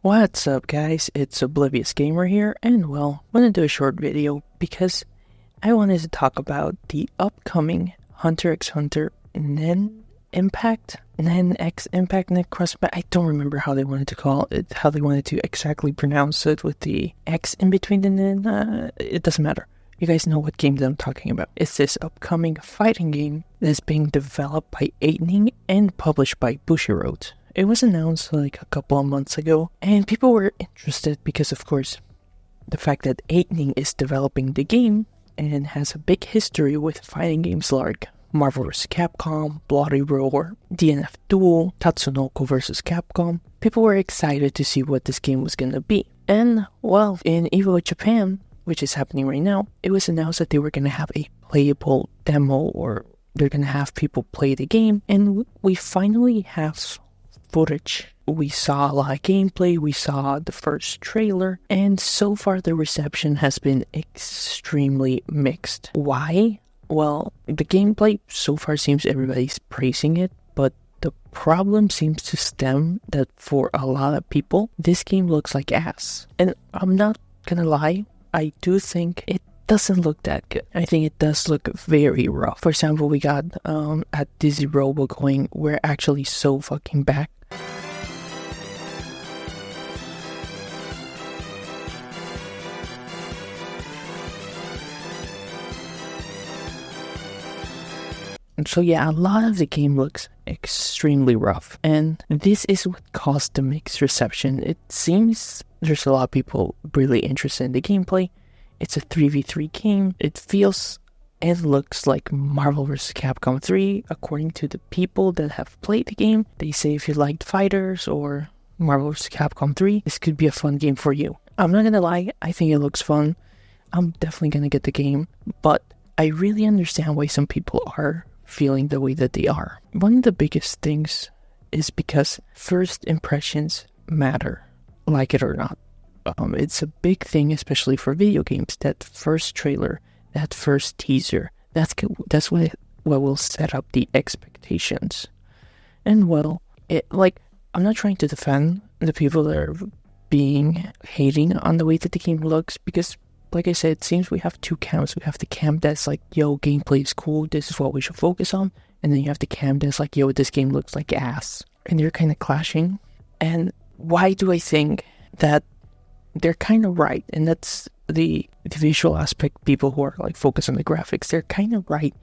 What's up guys, it's Oblivious Gamer here, and well, I want to do a short video because I wanted to talk about the upcoming Hunter x Hunter Nen Impact, Nen X Impact, Nen Cross. I don't remember how they wanted to call it, how they wanted to exactly pronounce it with the X in between the Nen. It doesn't matter. You guys know what games I'm talking about. It's this upcoming fighting game that's being developed by Nen and published by Bushiroads. It was announced like a couple of months ago, and people were interested because, of course, the fact that Nen is developing the game and has a big history with fighting games like Marvel Vs Capcom, Bloody Roar, DNF Duel, Tatsunoko vs Capcom. People were excited to see what this game was gonna be. And, well, in EVO Japan, which is happening right now, it was announced that they were gonna have a playable demo, or they're gonna have people play the game, and we finally have footage. We saw a lot of gameplay, we saw the first trailer, and so far the reception has been extremely mixed. Why? Well, the gameplay so far seems everybody's praising it, but the problem seems to stem that for a lot of people, this game looks like ass. And I'm not gonna lie, I do think it doesn't look that good. I think it does look very rough. For example, we got at Dizzy Robo going, we're actually so fucking back. And so yeah, a lot of the game looks extremely rough, and this is what caused the mixed reception. It seems there's a lot of people really interested in the gameplay. It's a 3v3 game. It feels and looks like Marvel Vs Capcom 3, according to the people that have played the game. They say if you liked fighters or Marvel Vs Capcom 3, this could be a fun game for you. I'm not gonna lie, I think it looks fun. I'm definitely gonna get the game, but I really understand why some people are feeling the way that they are. One of the biggest things is because first impressions matter, like it or not. It's a big thing, especially for video games. That first trailer, that first teaser, that's what will set up the expectations. And well, I'm not trying to defend the people that are hating on the way that the game looks, because like I said, it seems we have two camps. We have the camp that's like, yo, gameplay is cool, this is what we should focus on. And then you have the camp that's like, yo, this game looks like ass. And they're kind of clashing. And why do I think that they're kind of right? And that's the visual aspect. People who are like focused on the graphics, they're kind of right,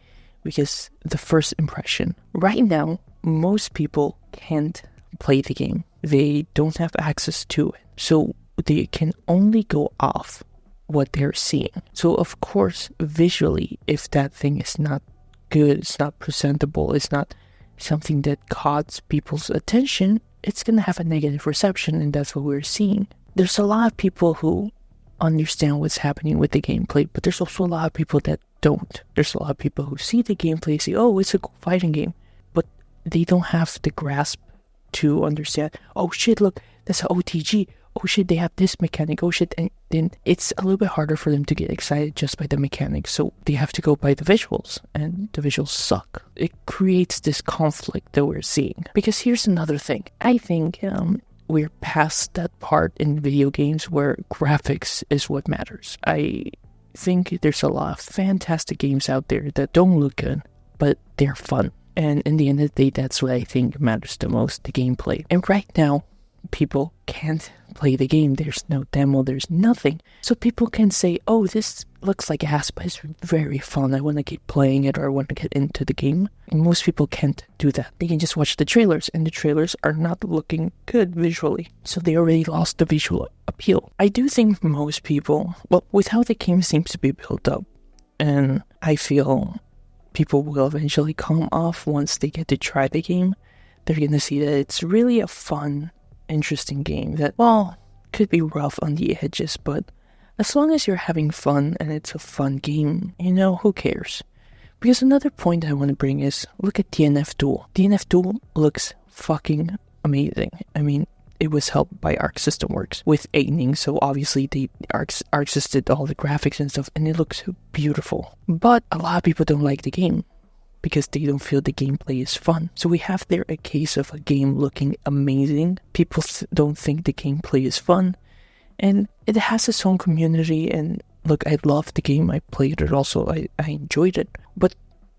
because the first impression. Right now, most people can't play the game. They don't have access to it. So they can only go off what they're seeing. So of course, visually, if that thing is not good, it's not presentable, it's not something that caught people's attention, it's gonna have a negative reception, and that's what we're seeing. There's a lot of people who understand what's happening with the gameplay, but there's also a lot of people that don't. There's a lot of people who see the gameplay, say, oh, it's a cool fighting game, but they don't have the grasp to understand, oh shit, look, that's an OTG. Oh shit, they have this mechanic, oh shit, and then it's a little bit harder for them to get excited just by the mechanics, so they have to go by the visuals, and the visuals suck. It creates this conflict that we're seeing. Because here's another thing, I think we're past that part in video games where graphics is what matters. I think there's a lot of fantastic games out there that don't look good, but they're fun. And in the end of the day, that's what I think matters the most, the gameplay. And right now, people can't play the game. There's no demo, there's nothing. So people can say, oh, this looks like ass, but it's very fun. I want to keep playing it, or I want to get into the game. And most people can't do that. They can just watch the trailers, and the trailers are not looking good visually. So they already lost the visual appeal. I do think most people, well, with how the game seems to be built up, and I feel people will eventually come off once they get to try the game. They're going to see that it's really a fun, interesting game that, well, could be rough on the edges, but as long as you're having fun and it's a fun game, who cares? Because another point I want to bring is, look at DNF Duel. DNF Duel looks fucking amazing. I mean, it was helped by Arc System Works with Nen, so obviously the Arc did all the graphics and stuff, and it looks beautiful. But a lot of people don't like the game. because they don't feel the gameplay is fun. So we have there a case of a game looking amazing. People don't think the gameplay is fun, and it has its own community. And look, I loved the game. I played it also. I enjoyed it. But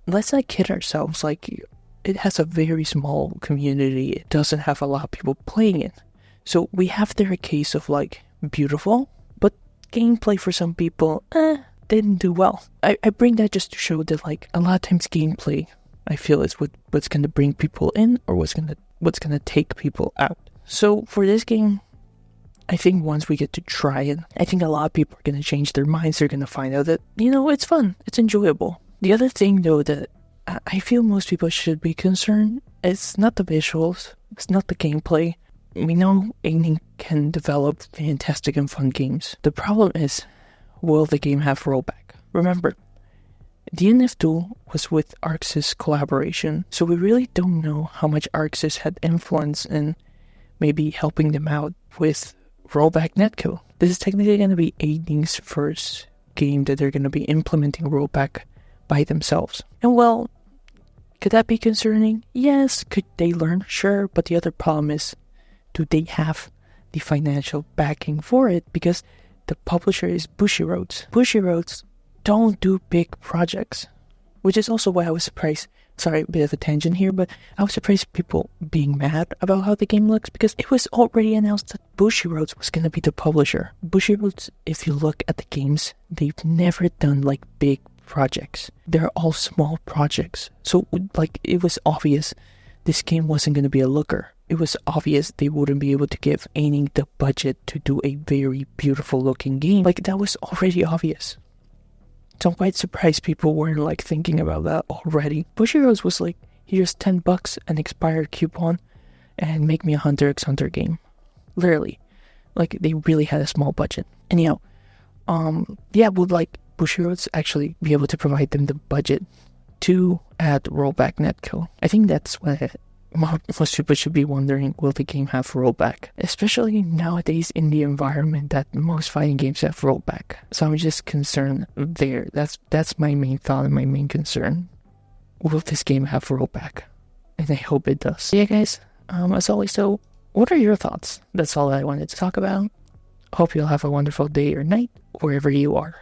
let's not kid ourselves. Like, it has a very small community. It doesn't have a lot of people playing it. So we have there a case of like beautiful, but gameplay for some people, didn't do well. I bring that just to show that like a lot of times gameplay, I feel, is what's gonna bring people in or what's gonna take people out. So for this game, I think once we get to try it, I think a lot of people are gonna change their minds. They're gonna find out that, it's fun, it's enjoyable. The other thing though that I feel most people should be concerned, it's not the visuals, it's not the gameplay. We know Nen can develop fantastic and fun games. The problem is, will the game have rollback? Remember, the NF tool was with ArcSys collaboration, so we really don't know how much ArcSys had influence in maybe helping them out with rollback netcode. This is technically going to be Nen's first game that they're going to be implementing rollback by themselves. And well, could that be concerning? Yes. Could they learn? Sure. But the other problem is, do they have the financial backing for it? Because the publisher is Bushiroads. Bushiroads don't do big projects, which is also why I was surprised. Sorry, a bit of a tangent here, but I was surprised people being mad about how the game looks, because it was already announced that Bushiroads was going to be the publisher. Bushiroads, if you look at the games, they've never done like big projects. They're all small projects. So like, it was obvious this game wasn't going to be a looker. It was obvious they wouldn't be able to give Nen the budget to do a very beautiful looking game. Like, that was already obvious. So I'm quite surprised people weren't like thinking about that already. Bushiroads was like, here's $10, an expired coupon, and make me a Hunter x Hunter game. Literally. Like, they really had a small budget. Anyhow, would like Bushiroads actually be able to provide them the budget to add rollback netcode? I think that's what most people should be wondering, will the game have rollback? Especially nowadays in the environment that most fighting games have rollback. So I'm just concerned there. That's my main thought and my main concern. Will this game have rollback? And I hope it does. Yeah, guys, as always, so what are your thoughts? That's all I wanted to talk about. Hope you'll have a wonderful day or night, wherever you are.